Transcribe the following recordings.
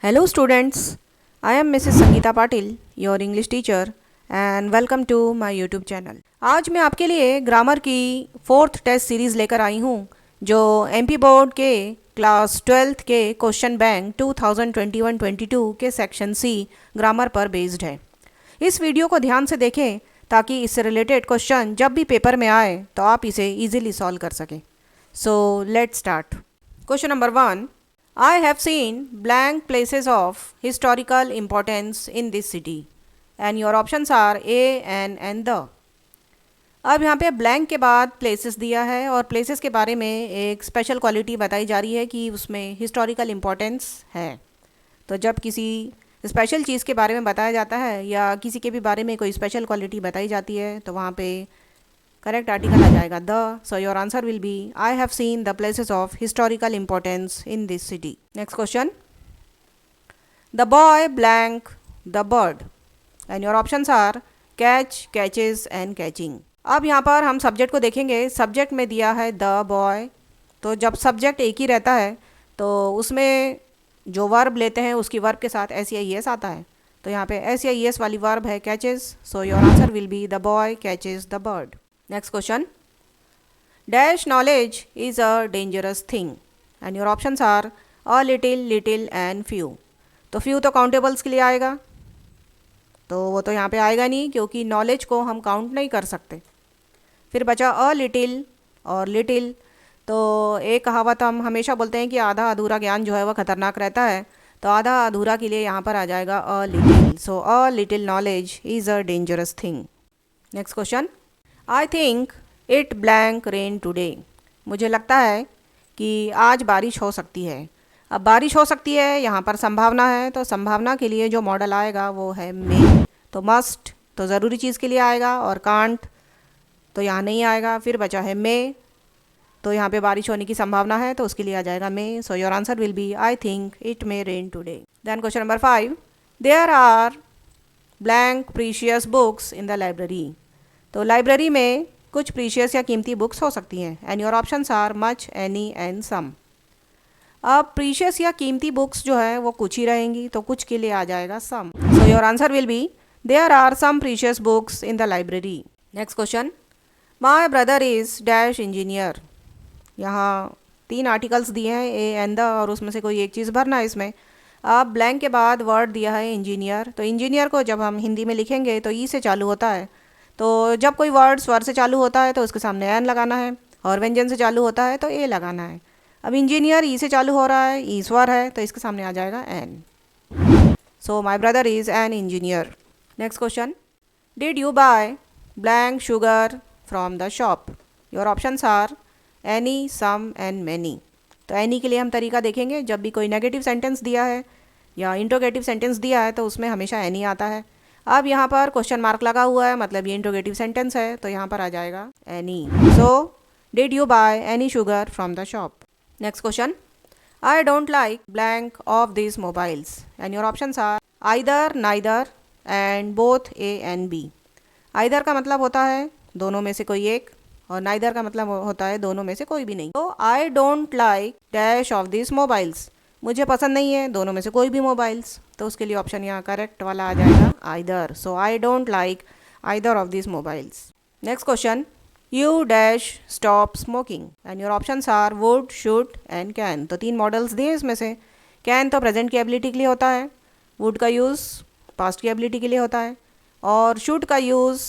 Hello students, I am Mrs. Sangeeta Patil, your English teacher and welcome to my YouTube channel. आज मैं आपके लिए grammar की 4th test series लेकर आई हूँ जो MP बोर्ड के क्लास 12th के क्वेश्चन बैंक 2021-22 के सेक्शन C ग्रामर पर बेस्ड है। इस वीडियो को ध्यान से देखें ताकि इससे रिलेटेड क्वेश्चन जब भी पेपर में आए तो आप इसे इजीली सॉल्व कर सकें। So let's start. Question number 1, I have seen blank places of historical importance in this city and your options are A and the। अब यहाँ पे ब्लैंक के बाद प्लेसेस दिया है और प्लेसेस के बारे में एक स्पेशल क्वालिटी बताई जा रही है कि उसमें हिस्टोरिकल इम्पोर्टेंस है। तो जब किसी स्पेशल चीज़ के बारे में बताया जाता है या किसी के भी बारे में कोई स्पेशल क्वालिटी बताई जाती है तो वहाँ पे करेक्ट आर्टिकल आ जाएगा the. So your answer will be I have seen the places of historical importance in this city. Next question, the boy blank the bird and your options are catch, catches and catching. अब यहाँ पर हम subject को देखेंगे। Subject में दिया है the boy, तो जब सब्जेक्ट एक ही रहता है तो उसमें जो वर्ब लेते हैं उसकी वर्ब के साथ एस या ई एस आता है। तो यहाँ पे एस या ई एस वाली वर्ब है catches. So your answer will be the boy catches the bird. Next question, dash knowledge is a dangerous thing and your options are a little, little and few। तो few तो countables के लिए आएगा, तो वो तो यहाँ पे आएगा नहीं क्योंकि नॉलेज को हम काउंट नहीं कर सकते। फिर बचा a little और little। तो एक कहावत हम हमेशा बोलते हैं कि आधा अधूरा ज्ञान जो है वह खतरनाक रहता है, तो आधा अधूरा के लिए यहाँ पर आ जाएगा a little। So a little knowledge is a dangerous thing। Next question, I think it blank rain today. मुझे लगता है कि आज बारिश हो सकती है। अब बारिश हो सकती है यहाँ पर संभावना है, तो संभावना के लिए जो मॉडल आएगा वो है मे। तो मस्ट तो ज़रूरी चीज़ के लिए आएगा और कांट तो यहाँ नहीं आएगा। फिर बचा है मे, तो यहाँ पे बारिश होने की संभावना है तो उसके लिए आ जाएगा may. So your answer will be I think it may rain today. Then question number 5, there are blank precious books in the library. तो लाइब्रेरी में कुछ प्रीशियस या कीमती बुक्स हो सकती हैं and your options are much, any and some. अब precious या कीमती बुक्स जो है वो कुछ ही रहेंगी, तो कुछ के लिए आ जाएगा some. So your answer will be there are some precious books in the library. Next question, my brother is dash engineer. यहाँ 3 आर्टिकल्स दिए हैं ए एंड द और उसमें से कोई एक चीज़ भरना है इसमें। अब ब्लैंक के बाद वर्ड दिया है इंजीनियर, तो इंजीनियर को जब हम हिंदी में लिखेंगे तो ई से चालू होता है। तो जब कोई वर्ड स्वर से चालू होता है तो उसके सामने एन लगाना है और व्यंजन से चालू होता है तो ए लगाना है। अब इंजीनियर ई से चालू हो रहा है, ई स्वर है तो इसके सामने आ जाएगा an. So my brother is an engineer. Next question, did you buy blank sugar from the shop. Your options are any, some and many. तो एनी के लिए हम तरीका देखेंगे। जब भी कोई नेगेटिव सेंटेंस दिया है या इंट्रोगेटिव सेंटेंस दिया है तो उसमें हमेशा एनी आता है। अब यहाँ पर क्वेश्चन मार्क लगा हुआ है, मतलब ये इंट्रोगेटिव सेंटेंस है, तो यहाँ पर आ जाएगा any. So did you buy any sugar from the shop. Next question, I don't like blank of this mobiles and your options are either, neither and both A and B. Either का मतलब होता है दोनों में से कोई एक और नाइदर का मतलब होता है दोनों में से कोई भी नहीं। तो आई don't like dash of this mobiles, मुझे पसंद नहीं है दोनों में से कोई भी मोबाइल्स, तो उसके लिए ऑप्शन यहाँ करेक्ट वाला आ जाएगा either. So I don't like either of this mobiles. Next question, you dash stop smoking and your options are would, should and can. तो 3 मॉडल्स दिए इसमें से। कैन तो प्रेजेंट की एबिलिटी के लिए होता है, वुड का यूज़ पास्ट की एबिलिटी के लिए होता है और शुड का यूज़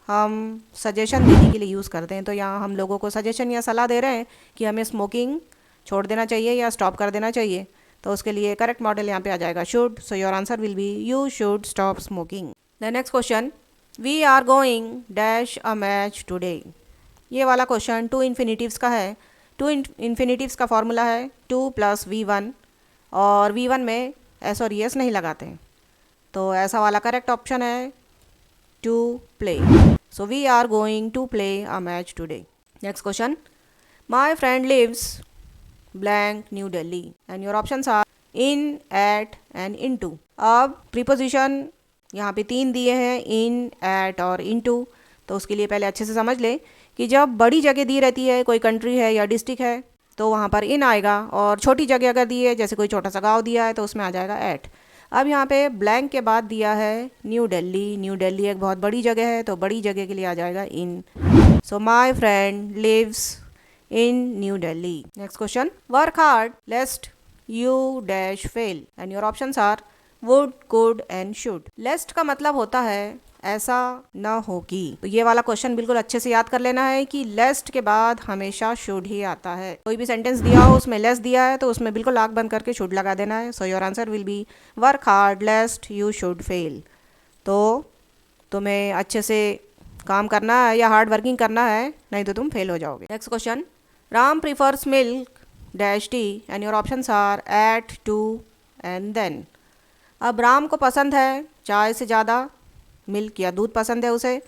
हम सजेशन देने के लिए यूज़ करते हैं। तो यहाँ हम लोगों को सजेशन या सलाह दे रहे हैं कि हमें स्मोकिंग छोड़ देना चाहिए या स्टॉप कर देना चाहिए, तो उसके लिए करेक्ट मॉडल यहाँ पे आ जाएगा should. So your answer will be you should stop smoking. The next question, we are going dash a match today. ये वाला क्वेश्चन 2 इन्फिनिटिव्स का है। 2 इन्फिनिटिव्स का फॉर्मूला है 2 + V1 और V1 में एस और एस नहीं लगाते हैं, तो ऐसा वाला करेक्ट ऑप्शन है to play. So we are going to play a match today. Next question, my friend lives blank New Delhi and your options are in, at and into. अब प्रीपोजिशन यहाँ पे 3 दिए हैं, इन, एट और इनटू, तो उसके लिए पहले अच्छे से समझ ले कि जब बड़ी जगह दी रहती है, कोई कंट्री है या डिस्ट्रिक्ट है, तो वहाँ पर इन आएगा, और छोटी जगह अगर दी है जैसे कोई छोटा सा गांव दिया है तो उसमें आ जाएगा एट। अब यहाँ पे ब्लैंक के बाद दिया है न्यू दिल्ली। न्यू दिल्ली एक बहुत बड़ी जगह है, तो बड़ी जगह के लिए आ जाएगा in. So my friend lives in New Delhi. Next question. Work hard lest you dash fail and your options are would, could and should. Lest का मतलब होता है ऐसा ना हो कि, तो ये वाला क्वेश्चन बिल्कुल अच्छे से याद कर लेना है कि लेस्ट के बाद हमेशा शुड ही आता है। कोई भी सेंटेंस दिया हो उसमें लेस दिया है तो उसमें बिल्कुल आंख बंद करके शुड लगा देना है। So your answer will B work hard लेस्ट you should fail. तो तुम्हें अच्छे से काम करना है या हार्ड वर्किंग करना है, नहीं तो तुम फेल हो जाओगे। Next question. Ram prefers milk dash tea and your options are at, to and then. अब राम को पसंद है चाय से ज़्यादा मिल्क या दूध पसंद है उसे,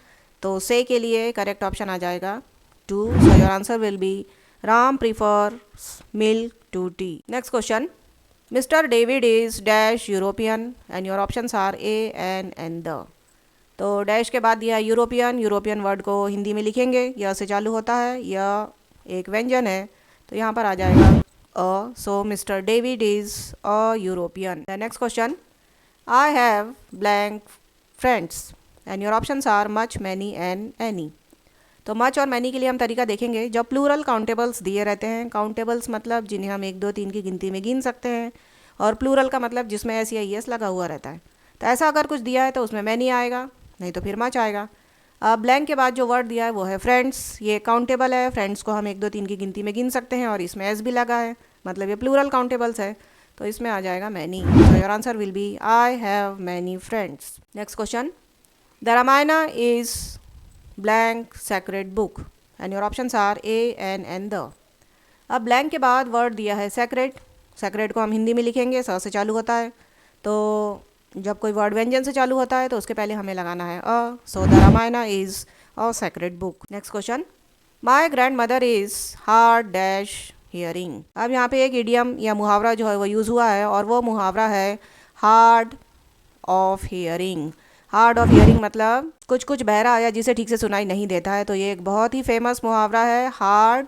तो से के लिए करेक्ट ऑप्शन आ जाएगा to. So your answer will be Ram prefers milk to tea. Next question. Mister David is dash European and your options are a, an and the. तो डैश के बाद दिया है यूरोपियन। यूरोपियन वर्ड को हिंदी में लिखेंगे, यह से चालू होता है, यह एक व्यंजन है, तो यहाँ पर आ जाएगा a. So mister David is a European. The next question. I have blank friends and your options are much, many and any. तो मच और मैनी के लिए हम तरीका देखेंगे जब प्लूरल काउंटेबल्स दिए रहते हैं। काउंटेबल्स मतलब जिन्हें हम 1, 2, 3 की गिनती में गिन सकते हैं, और प्लूरल का मतलब जिसमें एस या ईएस लगा हुआ रहता है। तो ऐसा अगर कुछ दिया है तो उसमें मैनी आएगा, नहीं तो फिर मच आएगा। अब ब्लैंक के बाद जो वर्ड दिया है वो है फ्रेंड्स। ये काउंटेबल है, फ्रेंड्स को हम 1, 2, 3 की गिनती में गिन सकते हैं, और इसमें एस भी लगा है, मतलब ये प्लूरल काउंटेबल्स है, तो इसमें आ जाएगा many. So your answer will be I have many friends. Next question. The Ramayan is blank sacred book and your options are a, an and the. अब ब्लैंक के बाद वर्ड दिया है सेक्रेड। सेक्रेड को हम हिंदी में लिखेंगे, स से चालू होता है, तो जब कोई वर्ड व्यंजन से चालू होता है तो उसके पहले हमें लगाना है a. So the Ramayan is a sacred book. Next question. My grandmother is hard dash hearing. अब यहाँ पे एक इडियम या मुहावरा जो है वो यूज़ हुआ है, और वो मुहावरा है hard of hearing. Hard of hearing मतलब कुछ कुछ बहरा या जिसे ठीक से सुनाई नहीं देता है, तो ये एक बहुत ही फेमस मुहावरा है hard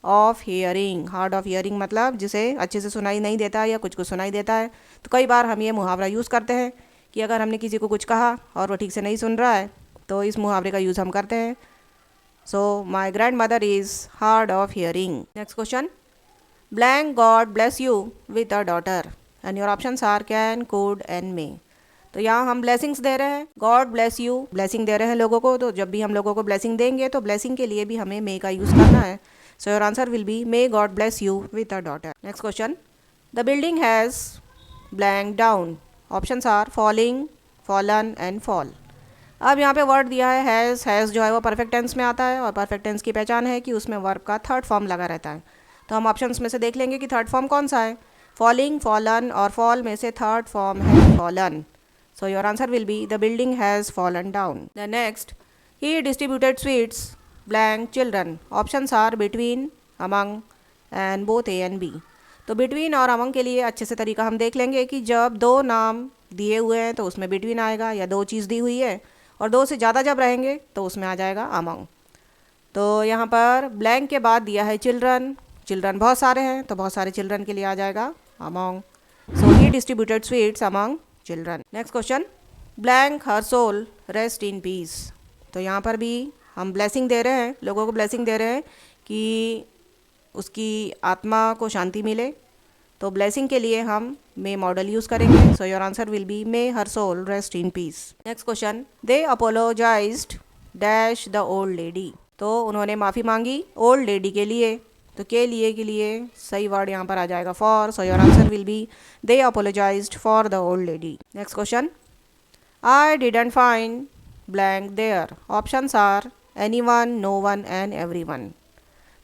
of hearing. Hard of hearing मतलब जिसे अच्छे से सुनाई नहीं देता या कुछ कुछ सुनाई देता है। तो कई बार हम ये मुहावरा यूज़ करते हैं कि अगर हमने किसी को कुछ कहा और वो ठीक से नहीं सुन रहा है तो इस मुहावरे का यूज़ हम करते हैं। So my grandmother is hard of hearing. Next question. Blank God bless you with a daughter and your options are can, could and may. तो यहाँ हम ब्लेसिंग्स दे रहे हैं, गॉड ब्लेस यू, ब्लेसिंग दे रहे हैं लोगों को, तो जब भी हम लोगों को ब्लेसिंग देंगे तो ब्लेसिंग के लिए भी हमें मे का यूज़ करना है। So your answer will be may God bless you with a daughter. Next question. The building has blank down. Options are falling, fallen and fall. अब यहाँ पे वर्ड दिया है हैज़ जो है वो परफेक्ट टेंस में आता है, और परफेक्ट टेंस की पहचान है कि उसमें वर्ब का थर्ड फॉर्म लगा रहता है। तो हम ऑप्शंस में से देख लेंगे कि थर्ड फॉर्म कौन सा है। फॉलिंग, फॉलन और फॉल में से थर्ड फॉर्म है fallen. So your answer will be the building has fallen down. The next. He distributed sweets blank children. Options are between, among and both A and B. तो between और among के लिए अच्छे से तरीका हम देख लेंगे कि जब दो नाम दिए हुए हैं तो उसमें बिटवीन आएगा, या दो चीज़ दी हुई है और दो से ज़्यादा जब रहेंगे तो उसमें आ जाएगा अमंग। तो यहाँ पर ब्लैंक के बाद दिया है चिल्ड्रन। चिल्ड्रन बहुत सारे हैं तो बहुत सारे चिल्ड्रन के लिए आ जाएगा among. So he distributed sweets among children. Next question. Blank her soul rest in peace. तो यहाँ पर भी हम ब्लेसिंग दे रहे हैं, लोगों को ब्लेसिंग दे रहे हैं कि उसकी आत्मा को शांति मिले, तो ब्लेसिंग के लिए हम मे मॉडल यूज़ करेंगे। So your answer will be may her soul rest in peace. Next question. They apologised dash the old lady. तो उन्होंने माफ़ी मांगी ओल्ड लेडी के लिए, तो के लिए सही वर्ड यहाँ पर आ जाएगा for. So your answer will be they apologised for the old lady. Next question. I didn't find blank there. Options are anyone, no one and everyone.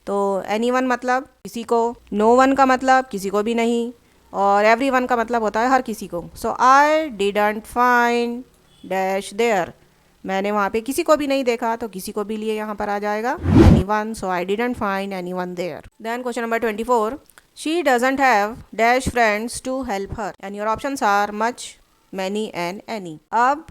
तो एनीवन मतलब किसी को, नो वन का मतलब किसी को भी नहीं, और एवरीवन का मतलब होता है हर किसी को। So I didn't find dash there, मैंने वहाँ पे किसी को भी नहीं देखा, तो किसी को भी लिए यहाँ पर आ जाएगा anyone. So I didn't find anyone there. Then question number 24। She doesn't have dash friends to help her and your options are much, many and any. अब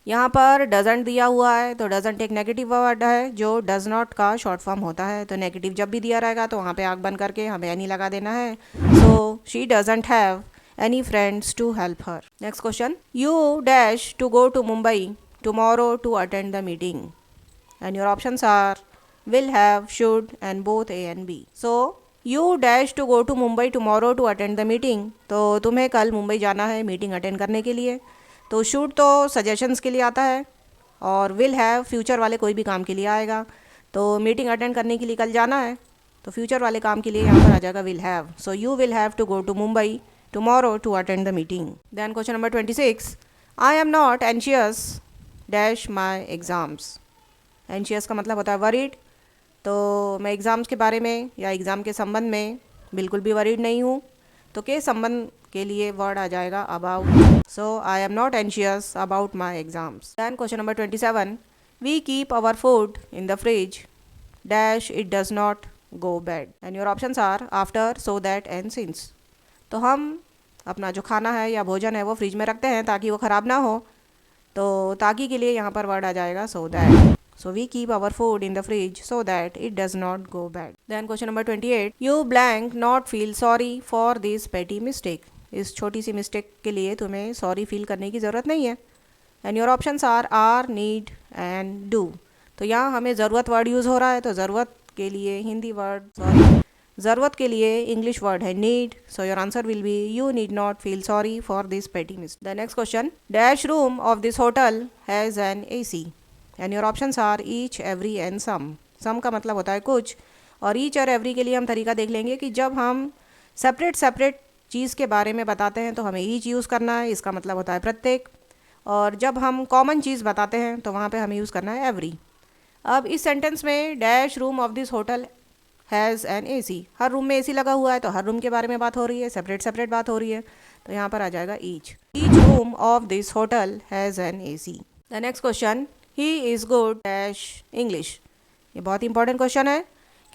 यहाँ पर डजंट दिया हुआ है, तो डजंट एक नेगेटिव वर्ड है जो डज नॉट का शॉर्ट फॉर्म होता है। तो नेगेटिव जब भी दिया रहेगा तो वहाँ पे आग बंद करके हमें एनी लगा देना है। So she doesn't have any friends to help her. Next question, you dash to go to Mumbai tomorrow to attend the meeting and your options are will have, should and both A and B. So you dash to go to Mumbai tomorrow to attend the meeting. तो तुम्हें कल मुंबई जाना है meeting attend करने के लिए। तो should तो सजेशंस के लिए आता है और will have फ्यूचर वाले कोई भी काम के लिए आएगा। तो मीटिंग अटेंड करने के लिए कल जाना है तो फ्यूचर वाले काम के लिए यहाँ पर आ जाएगा will have. So you will have to go to Mumbai tomorrow to attend the meeting. Then question number 26, I am not anxious dash my exams. Anxious का मतलब होता है वरीड। तो मैं एग्ज़ाम्स के बारे में या एग्ज़ाम के संबंध में बिल्कुल भी वरीड नहीं हूँ। तो के संबंध के लिए वर्ड आ जाएगा about. So I am not anxious about my exams. Than question number 27, we keep our food in the fridge dash it does not go bad and your options are after, so that and since. तो हम अपना जो खाना है या भोजन है वो फ्रिज में रखते हैं ताकि वो ख़राब ना हो। तो ताकि के लिए यहाँ पर वर्ड आ जाएगा so that. So we keep our food in the fridge so that it does not go bad. Then question number 28. You blank not feel sorry for this petty mistake. इस छोटी सी मिस्टेक के लिए तुम्हें sorry feel करने की ज़रूरत नहीं है। And your options are, need and do. तो यहाँ हमें ज़रूरत वर्ड यूज़ हो रहा है तो ज़रूरत के लिए हिंदी वर्ड ज़रूरत के लिए इंग्लिश वर्ड है need. So your answer will be you need not feel sorry for this petty mistake. The next question, dash room of this hotel has an AC and your options are each, every and some. Some का मतलब होता है कुछ और each और every के लिए हम तरीका देख लेंगे कि जब हम सेपरेट चीज़ के बारे में बताते हैं तो हमें ईच यूज़ करना है, इसका मतलब होता है प्रत्येक। और जब हम कॉमन चीज़ बताते हैं तो वहाँ पे हमें यूज़ करना है एवरी। अब इस सेंटेंस में dash room of this hotel has an AC, her room में AC लगा हुआ है तो हर रूम के बारे में बात हो रही है, सेपरेट बात हो रही है। तो यहाँ पर आ जाएगा each room of this hotel has an AC। The next question, he is good dash English. ये बहुत इंपॉर्टेंट क्वेश्चन है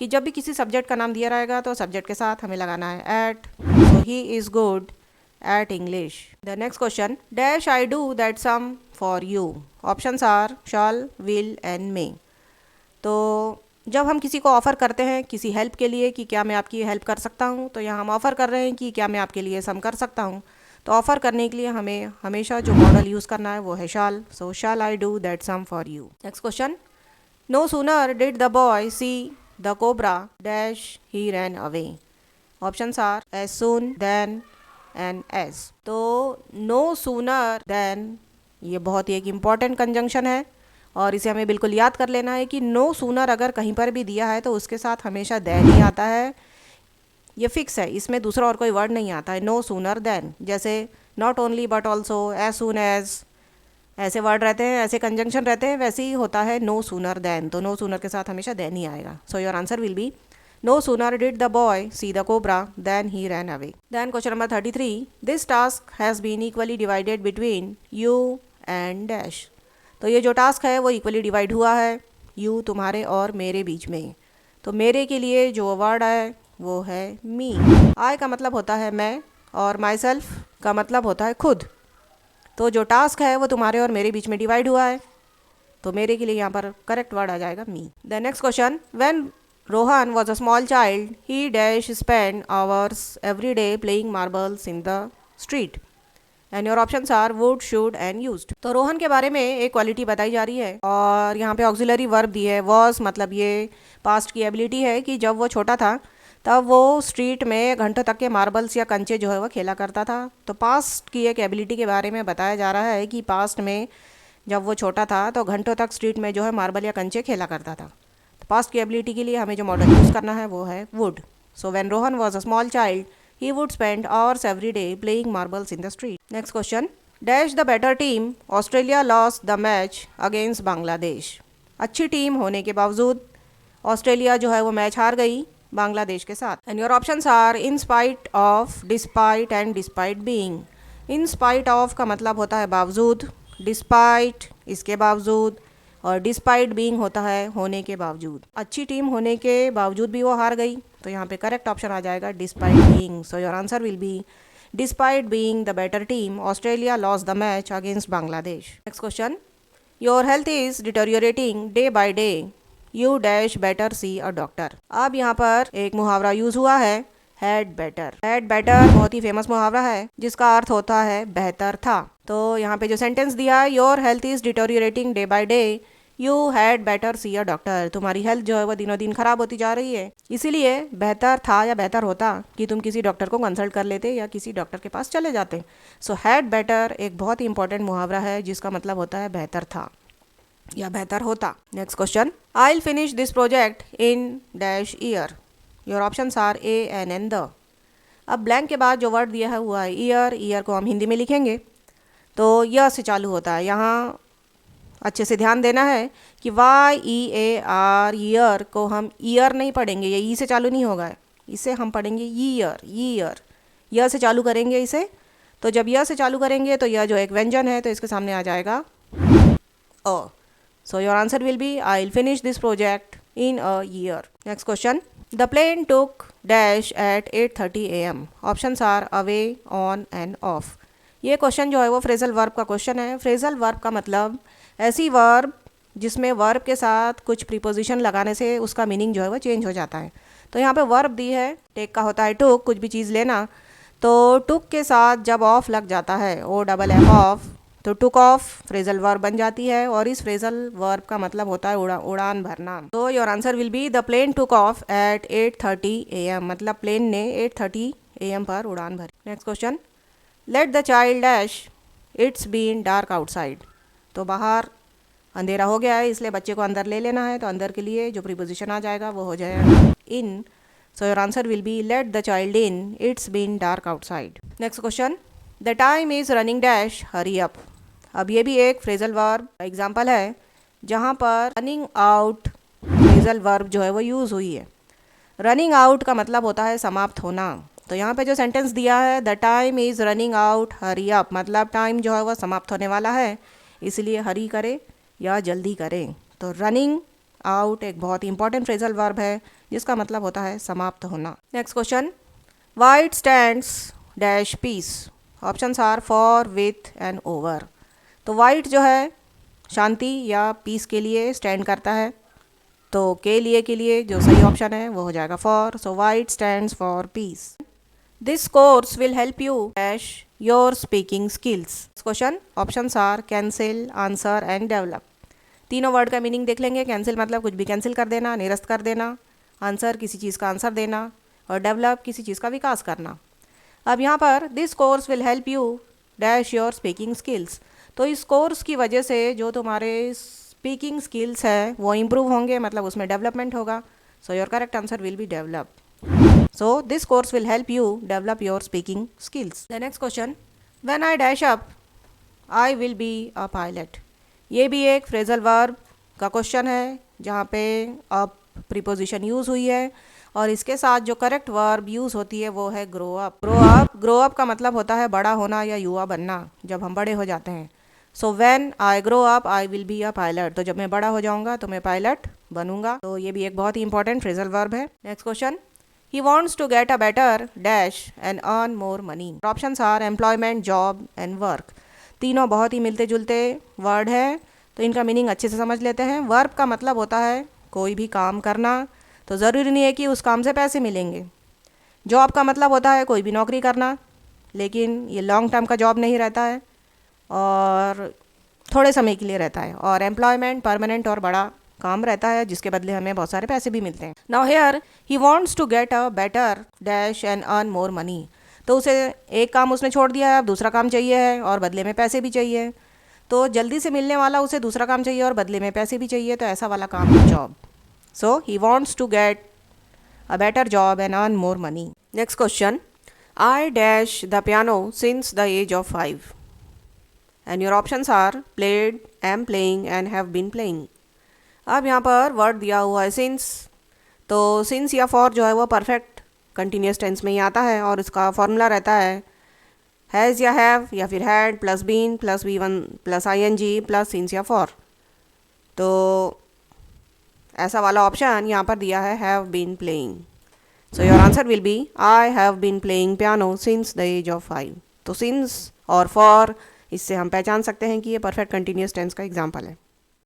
कि जब भी किसी सब्जेक्ट का नाम दिया रहेगा तो सब्जेक्ट के साथ हमें लगाना है at. So he is good at English. The next question, dash I do that some for you. Options are shall, will and may. तो जब हम किसी को ऑफ़र करते हैं किसी हेल्प के लिए कि क्या मैं आपकी हेल्प कर सकता हूँ, तो यहाँ हम ऑफ़र कर रहे हैं कि क्या मैं आपके लिए सम कर सकता हूँ। तो ऑफ़र करने के लिए हमें हमेशा जो मॉडल यूज़ करना है वो है shall. So shall I do that some for you. Next question, no sooner did the boy see the cobra dash he ran away. Options are as soon, than and as. तो no sooner than ये बहुत ही एक important conjunction है और इसे हमें बिल्कुल याद कर लेना है कि नो सूनर अगर कहीं पर भी दिया है तो उसके साथ हमेशा देन ही आता है। ये फिक्स है, इसमें दूसरा और कोई वर्ड नहीं आता है। नो सूनर देन, जैसे not only but also, as soon as, ऐसे वर्ड रहते हैं, ऐसे कंजंक्शन रहते हैं, वैसे ही होता है नो सूनर देन। तो नो सूनर के साथ हमेशा देन ही आएगा। So your answer will be no sooner did the boy see the cobra then ही ran away. Then question number 33, this task has been equally divided between you and dash. तो ये जो task है वो equally divide हुआ है you, तुम्हारे और मेरे बीच में। तो मेरे के लिए जो वर्ड है वो है मी। आई का मतलब होता है मैं और माई सेल्फ का मतलब होता है खुद। तो जो टास्क है वो तुम्हारे और मेरे बीच में डिवाइड हुआ है तो मेरे के लिए यहाँ पर करेक्ट वर्ड आ जाएगा me. The next question, when Rohan was a small child he dash spend hours every day playing marbles in the street and your options are would, should and used. तो रोहन के बारे में एक क्वालिटी बताई जा रही है और यहाँ पे ऑक्सिलरी वर्ब दी है वॉज, मतलब ये पास्ट की एबिलिटी है कि जब वो छोटा था तब वो स्ट्रीट में घंटों तक के मार्बल्स या कंचे जो है वो खेला करता था। तो पास्ट की एक एबिलिटी के बारे में बताया जा रहा है कि पास्ट में जब वो छोटा था तो घंटों तक स्ट्रीट में जो है मार्बल या कंचे खेला करता था। तो पास्ट की एबिलिटी के लिए हमें जो मॉडल यूज़ करना है वो है would. So when Rohan was a small child he would spend hours every day playing marbles in the street. Next question, dash the better team Australia lost the match against Bangladesh. अच्छी team होने के बावजूद Australia जो है वो match हार गई बांग्लादेश के साथ। And your options are in spite of, despite and despite being. In spite of का मतलब होता है बावजूद, डिस्पाइट इसके बावजूद, और डिस्पाइट बीइंग होता है होने के बावजूद। अच्छी टीम होने के बावजूद भी वो हार गई तो यहाँ पे करेक्ट ऑप्शन आ जाएगा despite being. So your answer will be despite being the better team Australia lost the match against Bangladesh. Next question, your health is deteriorating day by day, you dash better see a doctor. अब यहाँ पर एक मुहावरा use हुआ है, had better. Had better बहुत ही famous मुहावरा है जिसका अर्थ होता है बेहतर था। तो यहाँ पे जो सेंटेंस दिया है, your health is deteriorating day by day, you had better see a doctor. तुम्हारी हेल्थ जो है वो दिनों दिन खराब होती जा रही है, इसीलिए बेहतर था या बेहतर होता कि तुम किसी डॉक्टर को कंसल्ट कर लेते या किसी डॉक्टर के पास चले जाते। सो हैड बेटर एक बहुत ही इंपॉर्टेंट मुहावरा है जिसका मतलब होता है बेहतर था या बेहतर होता। Next question, I will finish this project in dash year. Your options are a an an the. अब ब्लैंक के बाद जो वर्ड दिया हुआ है ईयर, ईयर को हम हिंदी में लिखेंगे तो यह से चालू होता है। यहाँ अच्छे से ध्यान देना है कि Y E A R year को हम ईयर नहीं पढ़ेंगे, ये ई से चालू नहीं होगा, इसे हम पढ़ेंगे ईयर। ईयर यह से चालू करेंगे इसे, तो जब यह से चालू करेंगे तो यह जो एक व्यंजन है तो इसके सामने आ जाएगा ओ। So your answer will be I will finish this project in a year. Next question, the plane took dash at 8:30 AM। Options are away, on and off. ये क्वेश्चन जो है वो फ्रेजल वर्ब का क्वेश्चन है। Phrasal verb का मतलब ऐसी verb जिसमें वर्ब के साथ कुछ प्रीपोजिशन लगाने से उसका मीनिंग जो है वो चेंज हो जाता है। तो यहाँ पे वर्ब दी है, टेक का होता है टुक, कुछ भी चीज़ लेना, तो टुक के साथ जब ऑफ लग जाता है, ओ डबल एफ ऑफ, तो टुक ऑफ फ्रेजल वर्ब बन जाती है और इस फ्रेजल वर्ब का मतलब होता है उड़ान भरना। तो your answer will be the plane took off at 8:30 AM, मतलब प्लेन ने 8:30 AM पर उड़ान भरी। Next question, let the child dash it's been dark outside. तो बाहर अंधेरा हो गया है इसलिए बच्चे को अंदर ले लेना है, तो अंदर के लिए जो प्रीपोजिशन आ जाएगा वो हो जाएगा in. So your answer will be let the child in, it's been dark outside. Next question, the time is running dash hurry up. अब ये भी एक फ्रेजल वर्ब एग्जाम्पल है जहाँ पर रनिंग आउट फ्रेजल वर्ब जो है वो यूज़ हुई है। रनिंग आउट का मतलब होता है समाप्त होना। तो यहाँ पे जो सेंटेंस दिया है, the time is running out hurry up, मतलब टाइम जो है वह समाप्त होने वाला है, इसलिए हरी करे या जल्दी करें। तो रनिंग आउट एक बहुत ही इंपॉर्टेंट फ्रेजल वर्ब है जिसका मतलब होता है समाप्त होना। Next question, white stands dash peace. Options are for, with and over. तो वाइट जो है शांति या पीस के लिए स्टैंड करता है, तो के लिए जो सही ऑप्शन है वो हो जाएगा for. So white stands for peace. This course will help you dash your speaking skills. Question, options are cancel, answer and develop. तीनों वर्ड का मीनिंग देख लेंगे। कैंसिल मतलब कुछ भी कैंसिल कर देना, निरस्त कर देना। आंसर किसी चीज़ का आंसर देना, और डेवलप किसी चीज़ का विकास करना। अब यहाँ पर this course will help you dash your speaking skills, तो इस कोर्स की वजह से जो तुम्हारे स्पीकिंग स्किल्स है वो इम्प्रूव होंगे, मतलब उसमें डेवलपमेंट होगा। So your correct answer will be develop. So this course will help you develop your speaking skills. The next question, when I dash up I will be a pilot. ये भी एक phrasal verb का question है जहाँ पे up preposition use हुई है और इसके साथ जो करेक्ट वर्ब यूज़ होती है वो है ग्रो अप। ग्रो अप का मतलब होता है बड़ा होना या युवा बनना, जब हम बड़े हो जाते हैं। So when I grow up I will be a pilot, तो जब मैं बड़ा हो जाऊंगा तो मैं पायलट बनूंगा। तो ये भी एक बहुत ही इंपॉर्टेंट फ्रेजल वर्ब है। Next question, he wants to get a better dash and earn more money. Options are employment, job and work. तीनों बहुत ही मिलते जुलते वर्ड हैं, तो इनका मीनिंग अच्छे से समझ लेते हैं। वर्ब का मतलब होता है कोई भी काम करना, तो ज़रूरी नहीं है कि उस काम से पैसे मिलेंगे। जॉब का मतलब होता है कोई भी नौकरी करना, लेकिन ये लॉन्ग टर्म का जॉब नहीं रहता है और थोड़े समय के लिए रहता है। और एम्प्लॉयमेंट परमानेंट और बड़ा काम रहता है जिसके बदले हमें बहुत सारे पैसे भी मिलते हैं। Now here he wants to get a better dash and earn more money, तो उसे एक काम उसने छोड़ दिया है, अब दूसरा काम चाहिए है और बदले में पैसे भी चाहिए। तो जल्दी से मिलने वाला उसे दूसरा काम चाहिए और बदले में पैसे भी चाहिए, तो ऐसा वाला काम है job. So he wants to गेट a better job and earn more money. Next question, I dash the piano since the age of 5. And your options are played, am playing and have been playing. अब यहाँ पर word दिया हुआ है since, तो since या for जो है वो परफेक्ट कंटिन्यूस टेंस में ही आता है और इसका फॉर्मूला रहता है हैज़ या हैव या फिर had plus been plus V1 plus ING plus since या for। तो ऐसा वाला ऑप्शन यहाँ पर दिया है have been playing. So your answer will be I have been playing piano since the age of 5। तो सिंस और फॉर, इससे हम पहचान सकते हैं कि ये परफेक्ट कंटिन्यूस टेंस का एग्जाम्पल है।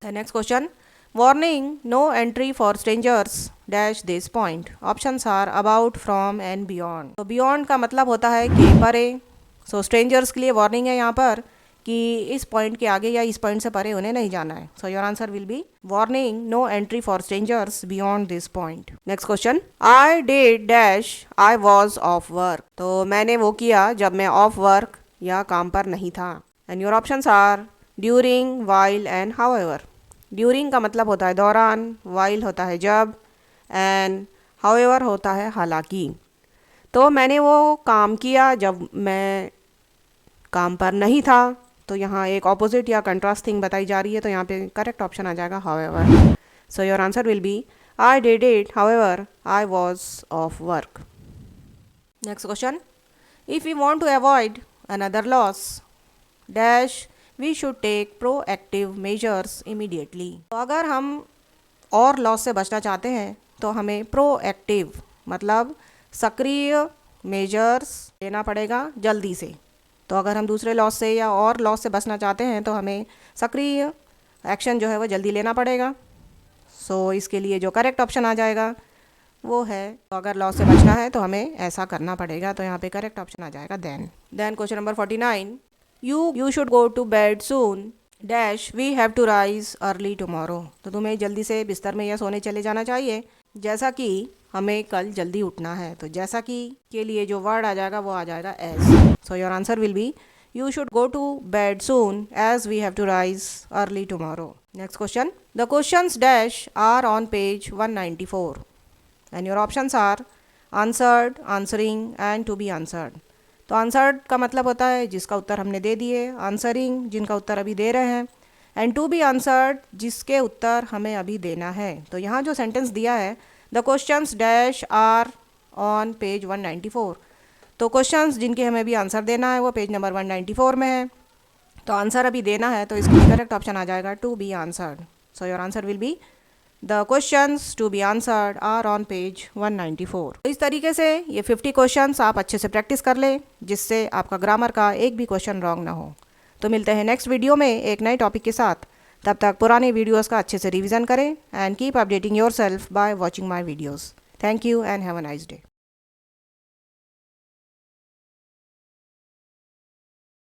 The next question, warning, no entry for strangers dash this point. Options are about, from and beyond. तो beyond का मतलब होता है कि परे. So strangers के लिए warning है यहाँ पर कि इस पॉइंट के आगे या इस पॉइंट से परे उन्हें नहीं जाना है. So your answer will be warning, no entry for strangers beyond this point. Next question, I did dash I was off work. तो मैंने वो किया जब मैं ऑफ वर्क या काम पर नहीं था. And your options are during, while and however. During का मतलब होता है दौरान, वाइल होता है जब, एंड हाउएवर होता है हालांकि. तो मैंने वो काम किया जब मैं काम पर नहीं था. तो यहाँ एक ऑपोजिट या कंट्रास्ट थिंग बताई जा रही है, तो यहाँ पे करेक्ट ऑप्शन आ जाएगा however. So your answer will be I did it however I was off work. Next question, if you want to avoid another loss dash we should take proactive measures immediately. तो अगर हम और loss से बचना चाहते हैं तो हमें प्रोएक्टिव मतलब सक्रिय मेजर्स लेना पड़ेगा जल्दी से. तो अगर हम दूसरे लॉस से या और लॉस से बचना चाहते हैं तो हमें सक्रिय एक्शन जो है वो जल्दी लेना पड़ेगा. सो इसके लिए जो करेक्ट ऑप्शन आ जाएगा वो है, तो अगर लॉस से बचना है तो हमें ऐसा करना पड़ेगा. तो यहाँ पे करेक्ट ऑप्शन आ जाएगा then question number 49, you should go to bed soon dash we have to rise early tomorrow. तो तुम्हें जल्दी से बिस्तर में या सोने चले जाना चाहिए जैसा कि हमें कल जल्दी उठना है. तो जैसा कि के लिए जो वर्ड आ जाएगा वो आ जाएगा as. So your answer will be you should go to bed soon as we have to rise early tomorrow. Next question, the questions dash are on page 194 and your options are answered, answering and to be answered. तो answered का मतलब होता है जिसका उत्तर हमने दे दिए, answering जिनका उत्तर अभी दे रहे हैं, एंड टू बी आंसर्ड जिसके उत्तर हमें अभी देना है. तो यहाँ जो सेंटेंस दिया है the questions dash are on page 194, तो क्वेश्चंस जिनके हमें भी आंसर देना है वो पेज नंबर 194 में है. तो आंसर अभी देना है तो इसके लिए करेक्ट ऑप्शन आ जाएगा to be answered. So your answer will be the questions to be answered are on page 194. तो इस तरीके से ये 50 क्वेश्चंस आप अच्छे से प्रैक्टिस कर लें जिससे आपका ग्रामर का एक भी क्वेश्चन रॉन्ग ना हो. तो मिलते हैं नेक्स्ट वीडियो में एक नए टॉपिक के साथ. तब तक पुराने वीडियोस का अच्छे से रिवीजन करें and keep updating yourself by watching my videos. Thank you and have a nice day.